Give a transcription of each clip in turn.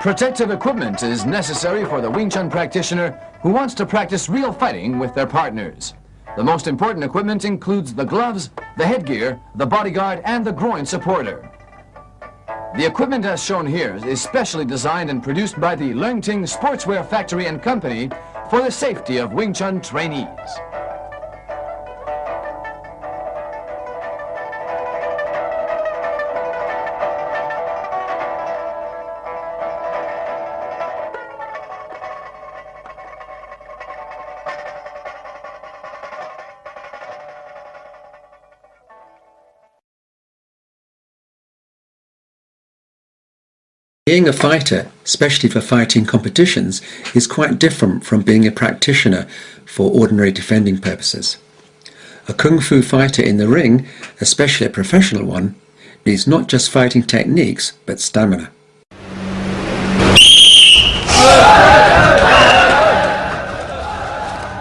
Protective equipment is necessary for the Wing Chun practitioner who wants to practice real fighting with their partners. The most important equipment includes the gloves, the headgear, the bodyguard, and the groin supporter. The equipment as shown here is specially designed and produced by the Leungting Sportswear Factory and Company for the safety of Wing Chun trainees. Being a fighter, especially for fighting competitions, is quite different from being a practitioner for ordinary defending purposes. A kung fu fighter in the ring, especially a professional one, needs not just fighting techniques, but stamina.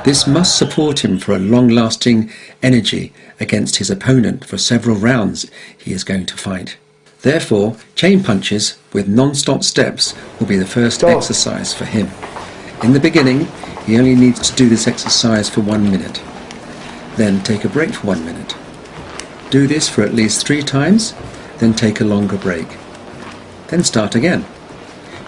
This must support him for a long-lasting energy against his opponent for several rounds he is going to fight. Therefore, chain punches with non-stop steps will be the first exercise for him. In the beginning, he only needs to do this exercise for 1 minute. Then take a break for 1 minute. Do this for at least 3 times, then take a longer break. Then start again.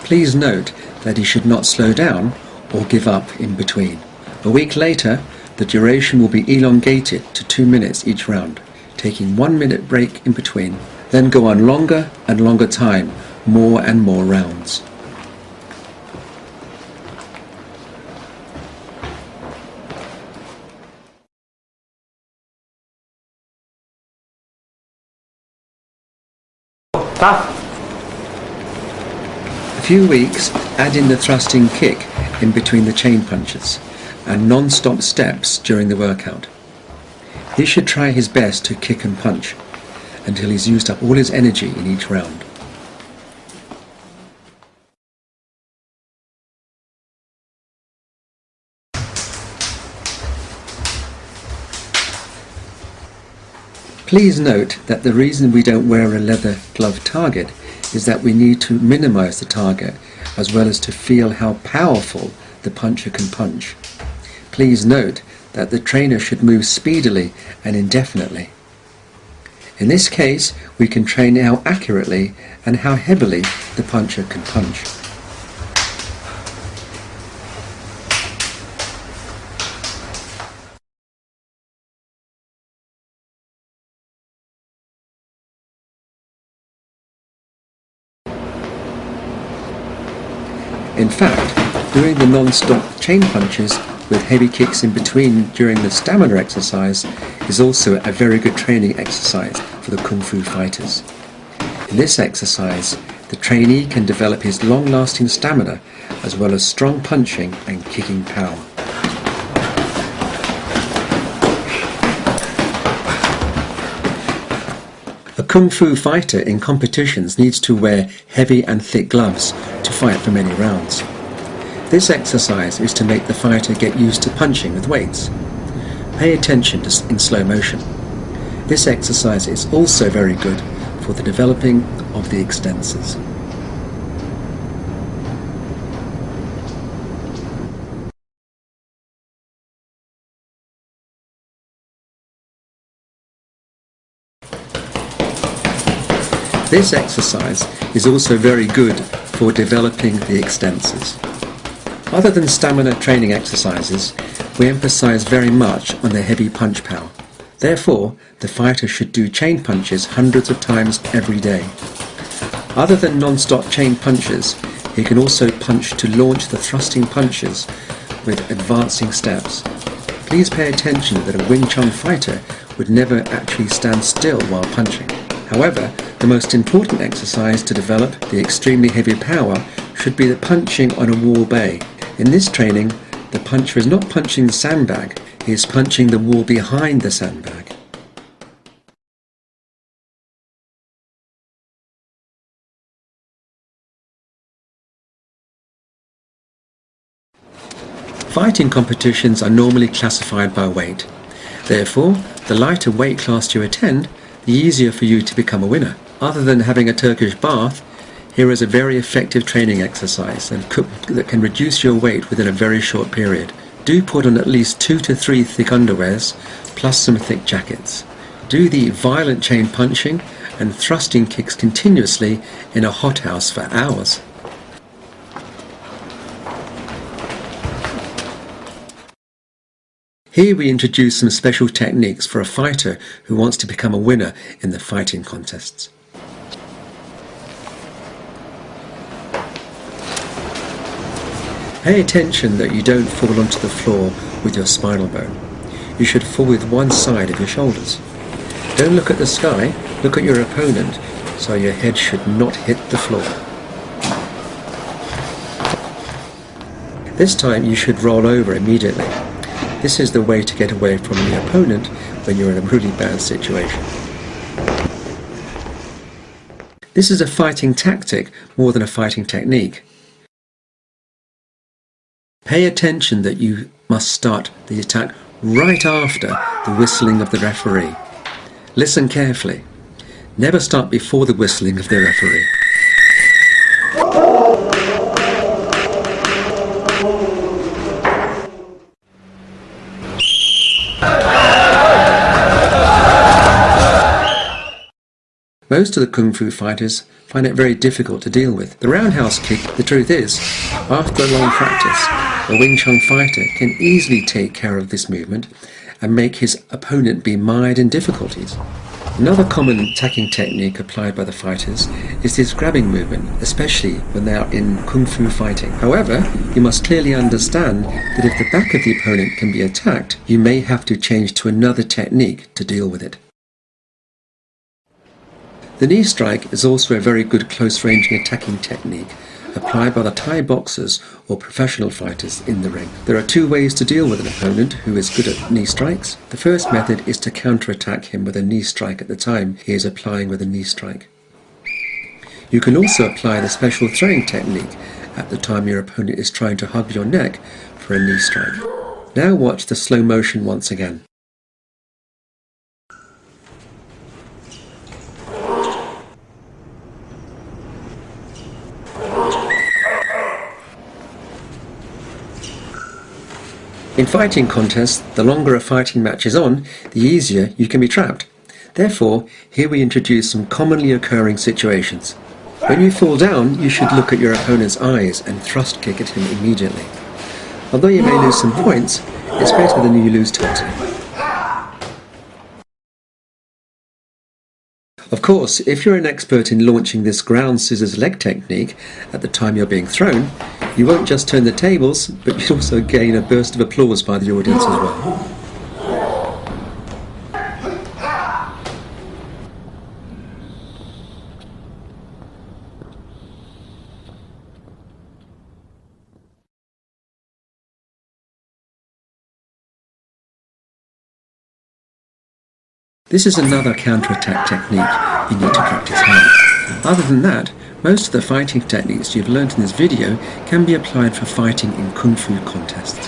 Please note that he should not slow down or give up in between. A week later, the duration will be elongated to 2 minutes each round, taking 1 minute break in between. Then go on longer and longer time, more and more rounds. A few weeks, add in the thrusting kick in between the chain punches and non-stop steps during the workout. He should try his best to kick and punch until he's used up all his energy in each round. Please note that the reason we don't wear a leather glove target is that we need to minimize the target as well as to feel how powerful the puncher can punch. Please note that the trainer should move speedily and indefinitely. In this case, we can train how accurately and how heavily the puncher can punch. In fact, doing the non-stop chain punches with heavy kicks in between during the stamina exercise is also a very good training exercise for the Kung Fu fighters. In this exercise, the trainee can develop his long-lasting stamina as well as strong punching and kicking power. A Kung Fu fighter in competitions needs to wear heavy and thick gloves to fight for many rounds. This exercise is to make the fighter get used to punching with weights. Pay attention in slow motion. This exercise is also very good for the developing of the extensors. This exercise is also very good for developing the extensors. Other than stamina training exercises, we emphasize very much on the heavy punch power. Therefore, the fighter should do chain punches hundreds of times every day. Other than non-stop chain punches, he can also punch to launch the thrusting punches with advancing steps. Please pay attention that a Wing Chun fighter would never actually stand still while punching. However, the most important exercise to develop the extremely heavy power should be the punching on a wall bay. In this training, the puncher is not punching the sandbag, he is punching the wall behind the sandbag. Fighting competitions are normally classified by weight. Therefore, the lighter weight class you attend, the easier for you to become a winner. Other than having a Turkish bath, Here is a very effective training exercise that can reduce your weight within a very short period. Do put on at least 2 to 3 thick underwears, plus some thick jackets. Do the violent chain punching and thrusting kicks continuously in a hothouse for hours. Here we introduce some special techniques for a fighter who wants to become a winner in the fighting contests. Pay attention that you don't fall onto the floor with your spinal bone. You should fall with one side of your shoulders. Don't look at the sky, look at your opponent, so your head should not hit the floor. This time you should roll over immediately. This is the way to get away from the opponent when you're in a really bad situation. This is a fighting tactic more than a fighting technique. Pay attention that you must start the attack right after the whistling of the referee. Listen carefully. Never start before the whistling of the referee. Most of the Kung Fu fighters find it very difficult to deal with. The roundhouse kick, the truth is, after a long practice, a Wing Chun fighter can easily take care of this movement and make his opponent be mired in difficulties. Another common attacking technique applied by the fighters is this grabbing movement, especially when they are in Kung Fu fighting. However, you must clearly understand that if the back of the opponent can be attacked, you may have to change to another technique to deal with it. The knee strike is also a very good close-ranging attacking technique applied by the Thai boxers or professional fighters in the ring. There are 2 ways to deal with an opponent who is good at knee strikes. The first method is to counter-attack him with a knee strike at the time he is applying with a knee strike. You can also apply the special throwing technique at the time your opponent is trying to hug your neck for a knee strike. Now watch the slow motion once again. In fighting contests, the longer a fighting match is on, the easier you can be trapped. Therefore, here we introduce some commonly occurring situations. When you fall down, you should look at your opponent's eyes and thrust kick at him immediately. Although you may lose some points, it's better than you lose totally. Of course, if you're an expert in launching this ground scissors leg technique at the time you're being thrown, you won't just turn the tables, but you'll also gain a burst of applause by the audience as well. This is another counter-attack technique you need to practice hard. Other than that, most of the fighting techniques you've learnt in this video can be applied for fighting in Kung Fu contests.